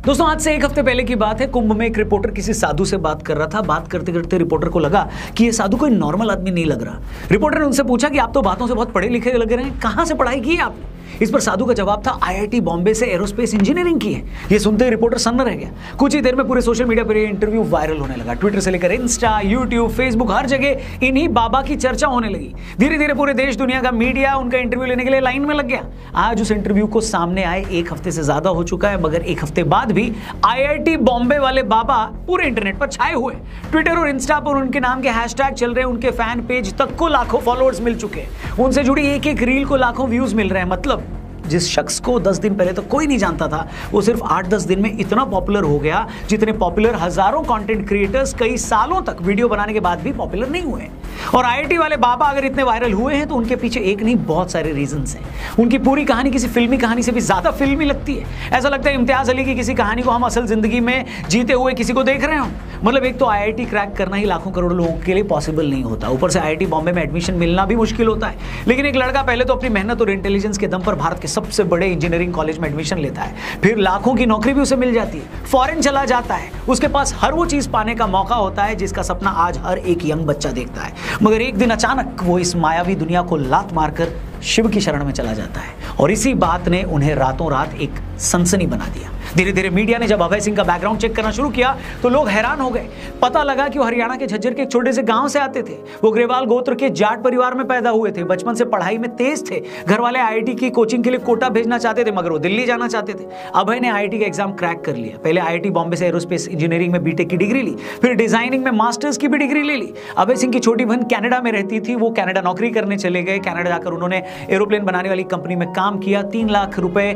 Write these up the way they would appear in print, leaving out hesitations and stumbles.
दोस्तों आज से एक हफ्ते पहले की बात है। कुंभ में एक रिपोर्टर किसी साधु से बात कर रहा था। बात करते करते रिपोर्टर को लगा कि ये साधु कोई नॉर्मल आदमी नहीं लग रहा। रिपोर्टर ने उनसे पूछा कि आप तो बातों से बहुत पढ़े लिखे लग रहे हैं, कहां से पढ़ाई की है आपने? इस पर साधु का जवाब था आईआईटी बॉम्बे से एरोस्पेस इंजीनियरिंग की है। ये सुनते ही रिपोर्टर सन्न रह गया। कुछ ही देर में पूरे सोशल मीडिया पर ये इंटरव्यू वायरल होने लगा। ट्विटर से लेकर इंस्टा, यूट्यूब, फेसबुक, हर जगह इन्हीं बाबा की चर्चा होने लगी। धीरे धीरे पूरे देश दुनिया का मीडिया उनका इंटरव्यू लेने के लिए लाइन में लग गया। आज उस इंटरव्यू को सामने आए एक हफ्ते से ज्यादा हो चुका है, मगर एक हफ्ते बाद भी आईआईटी बॉम्बे वाले बाबा पूरे इंटरनेट पर छाए हुए। ट्विटर और इंस्टा पर उनके नाम के हैशटैग चल रहे हैं। उनके फैन पेज तक को लाखों फॉलोअर्स मिल चुके हैं। उनसे जुड़ी एक एक रील को लाखों व्यूज मिल रहे हैं। मतलब जिस शख्स को 10 दिन पहले तो कोई नहीं जानता था, वो सिर्फ 8-10 दिन में इतना पॉपुलर हो गया जितने पॉपुलर हजारों कंटेंट क्रिएटर्स कई सालों तक वीडियो बनाने के बाद भी पॉपुलर नहीं हुए। और आईआईटी वाले बाबा अगर इतने वायरल हुए हैं तो उनके पीछे एक नहीं बहुत सारे रीजंस हैं। उनकी पूरी कहानी किसी फिल्मी कहानी से भी ज्यादा फिल्मी लगती है। ऐसा लगता है इम्तियाज अली की किसी कहानी को हम असल जिंदगी में जीते हुए किसी को देख रहे हो। मतलब एक तो आईआईटी क्रैक करना ही लाखों करोड़ लोगों के लिए पॉसिबल नहीं होता, ऊपर से आईआईटी बॉम्बे में एडमिशन मिलना भी मुश्किल होता है। लेकिन एक लड़का पहले तो अपनी मेहनत और इंटेलिजेंस के दम पर भारत के सबसे बड़े इंजीनियरिंग कॉलेज में एडमिशन लेता है, फिर लाखों की नौकरी भी उसे मिल जाती है, फॉरेन चला जाता है, उसके पास हर वो चीज पाने का मौका होता है जिसका सपना आज हर एक यंग बच्चा देखता है। मगर एक दिन अचानक वो इस मायावी दुनिया को लात मारकर शिव की शरण में चला जाता है। और इसी बात ने उन्हें रातों रात एक सनसनी बना दिया। धीरे धीरे मीडिया ने जब अभय सिंह का बैकग्राउंड चेक करना शुरू किया तो लोग हैरान हो गए। पता लगा कि वो हरियाणा के झज्जर के एक छोटे से गांव से आते थे। वो ग्रेवाल गोत्र के जाट परिवार में पैदा हुए थे। बचपन से पढ़ाई में तेज थे। घर वाले आईआईटी की कोचिंग के लिए कोटा भेजना चाहते थे, मगर वो दिल्ली जाना चाहते थे। अभय ने आईआईटी का एग्जाम क्रैक कर लिया। पहले आईआईटी बॉम्बे से एरोस्पेस इंजीनियरिंग में बीटेक की डिग्री ली, फिर डिजाइनिंग में मास्टर्स की भी डिग्री ले ली। अभय सिंह की छोटी बहन कनाडा में रहती थी। वो कनाडा नौकरी करने चले गए। कनाडा जाकर उन्होंने एरोप्लेन बनाने वाली कंपनी में काम किया। 3 लाख रुपए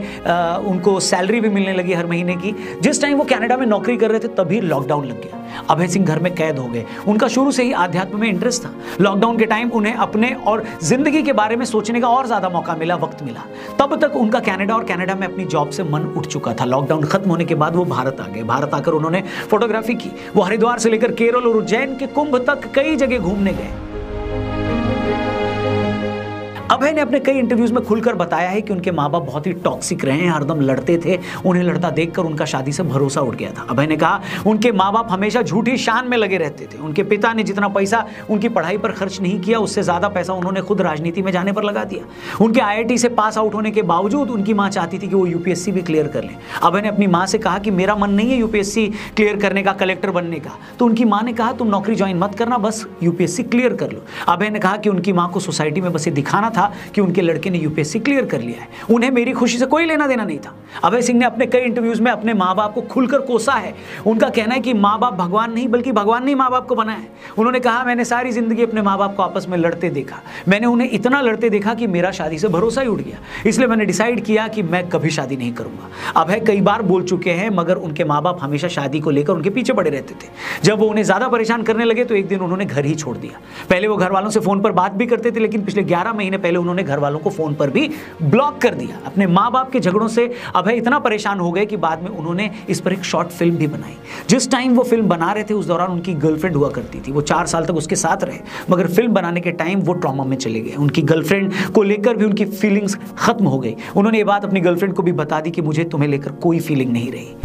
उनको सैलरी भी मिलने लगी हर महीने की। जिस टाइम वो कनाडा में नौकरी कर रहे थे तभी लॉकडाउन लग गया। अभय सिंह घर में कैद हो गए। उनका शुरू से ही आध्यात्म में इंटरेस्ट था। लॉकडाउन के टाइम उन्हें अपने और जिंदगी के बारे में सोचने का और ज्यादा मौका मिला, वक्त मिला। तब तक उनका कनाडा में अपनी जॉब से मन उठ चुका था। लॉकडाउन खत्म होने के बाद वो भारत आ गए। भारत आकर उन्होंने फोटोग्राफी की। वो हरिद्वार से लेकर केरल और उज्जैन के कुंभ तक कई जगह घूमने गए। अभय ने अपने कई इंटरव्यूज में खुलकर बताया है कि उनके माँ बाप बहुत ही टॉक्सिक रहे हैं, हरदम लड़ते थे। उन्हें लड़ता देखकर उनका शादी से भरोसा उठ गया था। अभय ने कहा उनके माँ बाप हमेशा झूठी शान में लगे रहते थे। उनके पिता ने जितना पैसा उनकी पढ़ाई पर खर्च नहीं किया, उससे ज्यादा पैसा उन्होंने खुद राजनीति में जाने पर लगा दिया। उनके आईआईटी से पास आउट होने के बावजूद उनकी माँ चाहती थी कि वो यूपीएससी भी क्लियर कर ले। अभय ने अपनी माँ से कहा कि मेरा मन नहीं है यूपीएससी क्लियर करने का, कलेक्टर बनने का। तो उनकी माँ ने कहा तुम नौकरी ज्वाइन मत करना, बस यूपीएससी क्लियर कर लो। अभय ने कहा कि उनकी माँ को सोसाइटी में बस ये दिखाना था कि उनके लड़के ने यूपीएससी क्लियर कर लिया है। उन्हें मेरी खुशी से कोई लेना देना नहीं था। अभय सिंह ने अपने कई इंटरव्यूज में अपने माँ बाप को खुलकर कोसा है। उनका कहना है कि माँ बाप भगवान नहीं, बल्कि भगवान ने ही माँ बाप को बनाया है। उन्होंने कहा मैंने सारी जिंदगी अपने माँ बाप को आपस में लड़ते देखा। मैंने उन्हें इतना लड़ते देखा कि मेरा शादी से भरोसा ही उठ गया। इसलिए मैंने डिसाइड किया कि मैं कभी शादी नहीं करूंगा। अभय कई बार बोल चुके हैं, मगर उनके माँ बाप हमेशा शादी को लेकर उनके पीछे पड़े रहते थे। जब वो उन्हें ज्यादा परेशान करने लगे तो एक दिन उन्होंने घर ही छोड़ दिया। पहले वो घर वालों से फोन पर बात भी करते थे, लेकिन पिछले 11 महीने पहले उन्होंने घर वालों को फोन पर भी ब्लॉक कर दिया। अपने माँ बाप के झगड़ों से अभय इतना परेशान हो गए कि बाद में उन्होंने इस पर एक शॉर्ट फिल्म भी बनाई। जिस टाइम वो फिल्म बना रहे थे उस दौरान उनकी गर्लफ्रेंड हुआ करती थी। वो 4 साल तक उसके साथ रहे, मगर फिल्म बनाने के टाइम वो ट्रॉमा में चले गए। उनकी गर्लफ्रेंड को लेकर भी उनकी फीलिंग्स खत्म हो गई। उन्होंने ये बात अपनी गर्लफ्रेंड को भी बता दी कि मुझे तुम्हें लेकर कोई फीलिंग नहीं रही।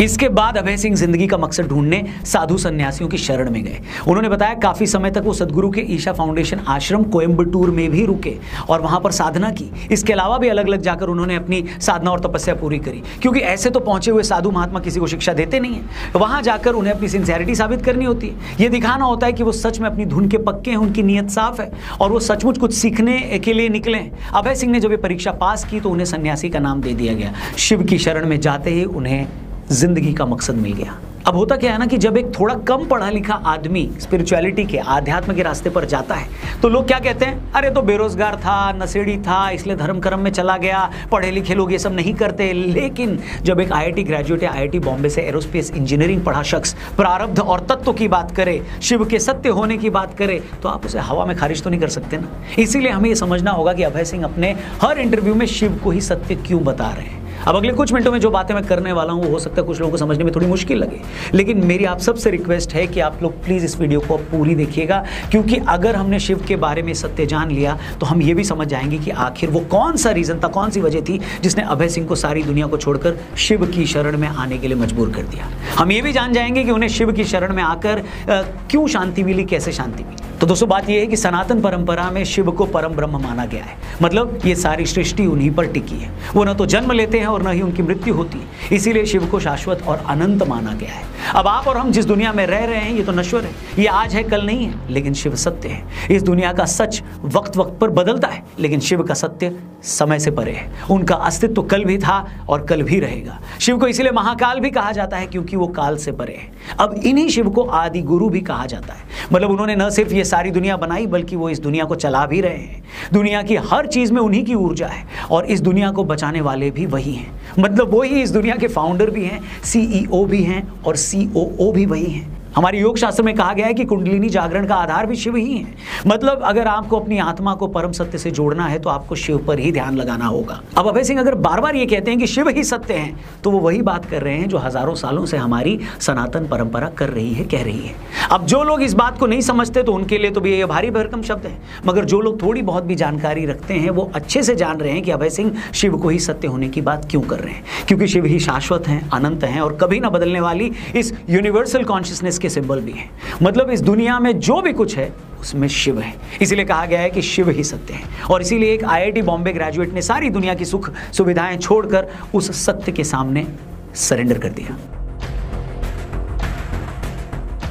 इसके बाद अभय सिंह जिंदगी का मकसद ढूंढने साधु सन्यासियों की शरण में गए। उन्होंने बताया काफी समय तक वो सदगुरु के ईशा फाउंडेशन आश्रम कोयम्बटूर में भी रुके और वहां पर साधना की। इसके अलावा भी अलग अलग जाकर उन्होंने अपनी साधना और तपस्या पूरी करी, क्योंकि ऐसे तो पहुंचे हुए साधु महात्मा किसी को शिक्षा देते नहीं है। वहां जाकर उन्हें अपनी सिंसियरिटी साबित करनी होती है। ये दिखाना होता है कि वो सच में अपनी धुन के पक्के हैं, उनकी नीयत साफ है और वो सचमुच कुछ सीखने के लिए निकले हैं। अभय सिंह ने जब ये परीक्षा पास की तो उन्हें सन्यासी का नाम दे दिया गया। शिव की शरण में जाते ही उन्हें जिंदगी का मकसद मिल गया। अब होता क्या है ना कि जब एक थोड़ा कम पढ़ा लिखा आदमी स्पिरिचुअलिटी के, आध्यात्म के रास्ते पर जाता है तो लोग क्या कहते हैं, अरे तो बेरोजगार था, नशेड़ी था, इसलिए धर्म कर्म में चला गया, पढ़े लिखे लोग ये सब नहीं करते। लेकिन जब एक आईआईटी ग्रेजुएट या आईआईटी बॉम्बे से एरोस्पेस इंजीनियरिंग पढ़ा शख्स प्रारब्ध और तत्व की बात करे, शिव के सत्य होने की बात करे, तो आप उसे हवा में खारिज तो नहीं कर सकते ना। इसीलिए हमें यह समझना होगा कि अभय सिंह अपने हर इंटरव्यू में शिव को ही सत्य क्यों बता रहे हैं। अब अगले कुछ मिनटों में जो बातें मैं करने वाला हूं वो हो सकता है कुछ लोगों को समझने में थोड़ी मुश्किल लगे, लेकिन मेरी आप सबसे रिक्वेस्ट है कि आप लोग प्लीज़ इस वीडियो को पूरी देखिएगा, क्योंकि अगर हमने शिव के बारे में सत्य जान लिया तो हम ये भी समझ जाएंगे कि आखिर वो कौन सा रीज़न था, कौन सी वजह थी जिसने अभय सिंह को सारी दुनिया को छोड़कर शिव की शरण में आने के लिए मजबूर कर दिया। हम ये भी जान जाएंगे कि उन्हें शिव की शरण में आकर क्यों शांति मिली, कैसे शांति मिली। तो दोस्तों बात यह है कि सनातन परंपरा में शिव को परम ब्रह्म माना गया है, मतलब ये सारी सृष्टि उन्हीं पर टिकी है। वो न तो जन्म लेते हैं और न ही उनकी मृत्यु होती है, इसीलिए शिव को शाश्वत और अनंत माना गया है। अब आप और हम जिस दुनिया में रह रहे हैं ये तो नश्वर है, ये आज है कल नहीं है, लेकिन शिव सत्य है। इस दुनिया का सच वक्त वक्त पर बदलता है, लेकिन शिव का सत्य समय से परे है। उनका अस्तित्व कल भी था और कल भी रहेगा। शिव को इसीलिए महाकाल भी कहा जाता है क्योंकि वो काल से परे है। अब इन्हीं शिव को आदि गुरु भी कहा जाता है, मतलब उन्होंने न सिर्फ ये सारी दुनिया बनाई बल्कि वो इस दुनिया को चला भी रहे हैं। दुनिया की हर चीज में उन्हीं की ऊर्जा है और इस दुनिया को बचाने वाले भी वही हैं, मतलब वही इस दुनिया के फाउंडर भी हैं, सीईओ भी हैं और सीओओ भी वही हैं। हमारे योग शास्त्र में कहा गया है कि कुंडलिनी जागरण का आधार भी शिव ही है, मतलब अगर आपको अपनी आत्मा को परम सत्य से जोड़ना है तो आपको शिव पर ही ध्यान लगाना होगा। अब अभय सिंह अगर बार बार ये कहते हैं कि शिव ही सत्य हैं, तो वो वही बात कर रहे हैं जो हजारों सालों से हमारी सनातन परंपरा कर रही है, कह रही है। अब जो लोग इस बात को नहीं समझते तो उनके लिए तो भी ये भारी भरकम शब्द है, मगर जो लोग थोड़ी बहुत भी जानकारी रखते हैं वो अच्छे से जान रहे हैं कि अभय सिंह शिव को ही सत्य होने की बात क्यों कर रहे हैं, क्योंकि शिव ही शाश्वत हैं, अनंत हैं और कभी ना बदलने वाली इस यूनिवर्सल कॉन्शियसनेस के सिंबल भी हैं। मतलब इस दुनिया में जो भी कुछ है उसमें शिव है, इसीलिए कहा गया है कि शिव ही सत्य है। और इसीलिए एक IIT बॉम्बे ग्रेजुएट ने सारी दुनिया की सुख सुविधाएं छोड़कर उस सत्य के सामने सरेंडर कर दिया।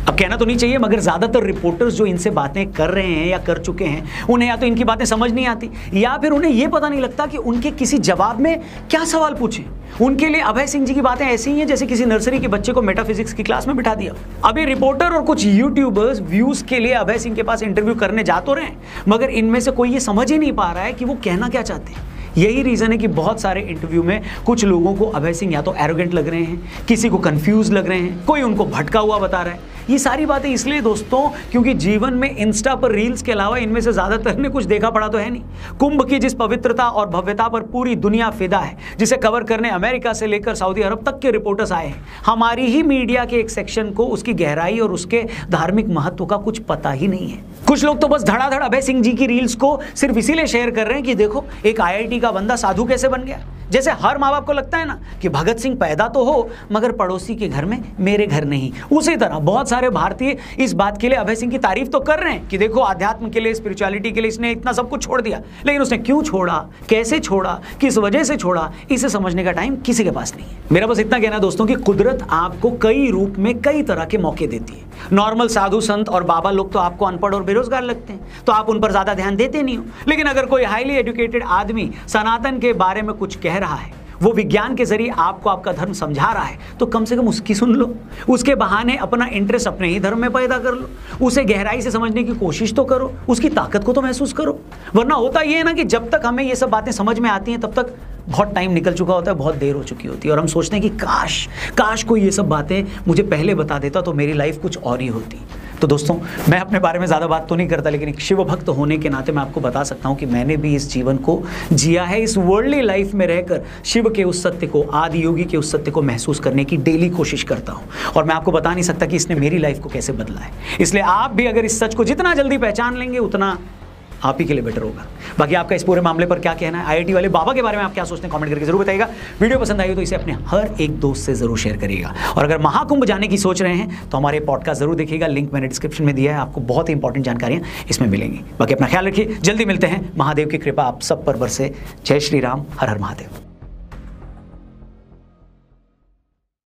अब कहना तो नहीं चाहिए, मगर ज्यादातर रिपोर्टर्स जो इनसे बातें कर रहे हैं या कर चुके हैं उन्हें या तो इनकी बातें समझ नहीं आती या फिर उन्हें यह पता नहीं लगता कि उनके किसी जवाब में क्या सवाल पूछें। उनके लिए अभय सिंह जी की बातें ऐसी ही हैं जैसे किसी नर्सरी के बच्चे को मेटाफिजिक्स की क्लास में बिठा दिया। अभी रिपोर्टर और कुछ यूट्यूबर्स व्यूज के लिए अभय सिंह के पास इंटरव्यू करने जा तो रहे हैं, मगर इनमें से कोई ये समझ ही नहीं पा रहा है कि वो कहना क्या चाहते हैं। यही रीजन है कि बहुत सारे इंटरव्यू में कुछ लोगों को अभय सिंह या तो एरोगेंट लग रहे हैं, किसी को कंफ्यूज लग रहे हैं, कोई उनको भटका हुआ बता रहा है। ये सारी बातें इसलिए दोस्तों क्योंकि जीवन में इंस्टा पर रील्स के अलावा इनमें से ज्यादातर ने कुछ देखा पड़ा तो है नहीं। कुंभ की जिस पवित्रता और भव्यता पर पूरी दुनिया फिदा है, जिसे कवर करने अमेरिका से लेकर सऊदी अरब तक के रिपोर्टर्स आए हैं, हमारी ही मीडिया के एक सेक्शन को उसकी गहराई और उसके धार्मिक महत्व का कुछ पता ही नहीं है। कुछ लोग तो बस धड़ाधड़ अभय सिंह जी की रील्स को सिर्फ इसीलिए शेयर कर रहे हैं कि देखो एक IIT का बंदा साधु कैसे बन गया। जैसे हर माँ बाप को लगता है ना कि भगत सिंह पैदा तो हो मगर पड़ोसी के घर में, मेरे घर नहीं, उसी तरह बहुत सारे भारतीय इस बात के लिए अभय सिंह की तारीफ तो कर रहे हैं कि देखो अध्यात्म के लिए, स्पिरिचुअलिटी के लिए इसने इतना सब कुछ छोड़ दिया, लेकिन उसने क्यों छोड़ा, कैसे छोड़ा, किस वजह से छोड़ा, इसे समझने का टाइम किसी के पास नहीं है। मेरा बस इतना कहना दोस्तों कि कुदरत आपको कई रूप में कई तरह के मौके देती है। नॉर्मल साधु संत और बाबा लोग तो आपको अनपढ़ और बेरोजगार लगते हैं, तो आप उन पर ज्यादा ध्यान देते नहीं हो, लेकिन अगर कोई हाईली एजुकेटेड आदमी सनातन के बारे में कुछ कह रहा है, वो विज्ञान के जरिए आपको आपका धर्म समझा रहा है, तो कम से कम उसकी सुन लो, उसके बहाने अपना इंटरेस्ट अपने ही धर्म में पैदा कर लो, उसे गहराई से समझने की कोशिश तो करो, उसकी ताकत को तो महसूस करो। वरना होता ये है ना कि जब तक हमें ये सब बातें समझ में आती हैं तब तक बहुत टाइम निकल चुका होता है, बहुत देर हो चुकी होती है और हम सोचते हैं कि काश कोई ये सब बातें मुझे पहले बता देता तो मेरी लाइफ कुछ और ही होती। तो दोस्तों मैं अपने बारे में ज़्यादा बात तो नहीं करता, लेकिन एक शिव भक्त होने के नाते मैं आपको बता सकता हूँ कि मैंने भी इस जीवन को जिया है, इस वर्ल्डली लाइफ में रहकर शिव के उस सत्य को, आदि योगी के उस सत्य को महसूस करने की डेली कोशिश करता हूँ। और मैं आपको बता नहीं सकता कि इसने मेरी लाइफ को कैसे बदला है। इसलिए आप भी अगर इस सच को जितना जल्दी पहचान लेंगे उतना आप ही के लिए बेटर होगा। बाकी आपका इस पूरे मामले पर क्या कहना है, IIT वाले बाबा के बारे में आप क्या सोचते हैं, कमेंट करके जरूर बताइएगा। वीडियो पसंद आई हो तो इसे अपने हर एक दोस्त से जरूर शेयर करिएगा। और अगर महाकुंभ जाने की सोच रहे हैं तो हमारे पॉडकास्ट जरूर देखिएगा, लिंक मैंने डिस्क्रिप्शन में दिया है, आपको बहुत ही इंपॉर्टेंट जानकारियां इसमें मिलेंगी। बाकी अपना ख्याल रखिए, जल्दी मिलते हैं, महादेव की कृपा आप सब पर बरसे। जय श्री राम, हर हर महादेव।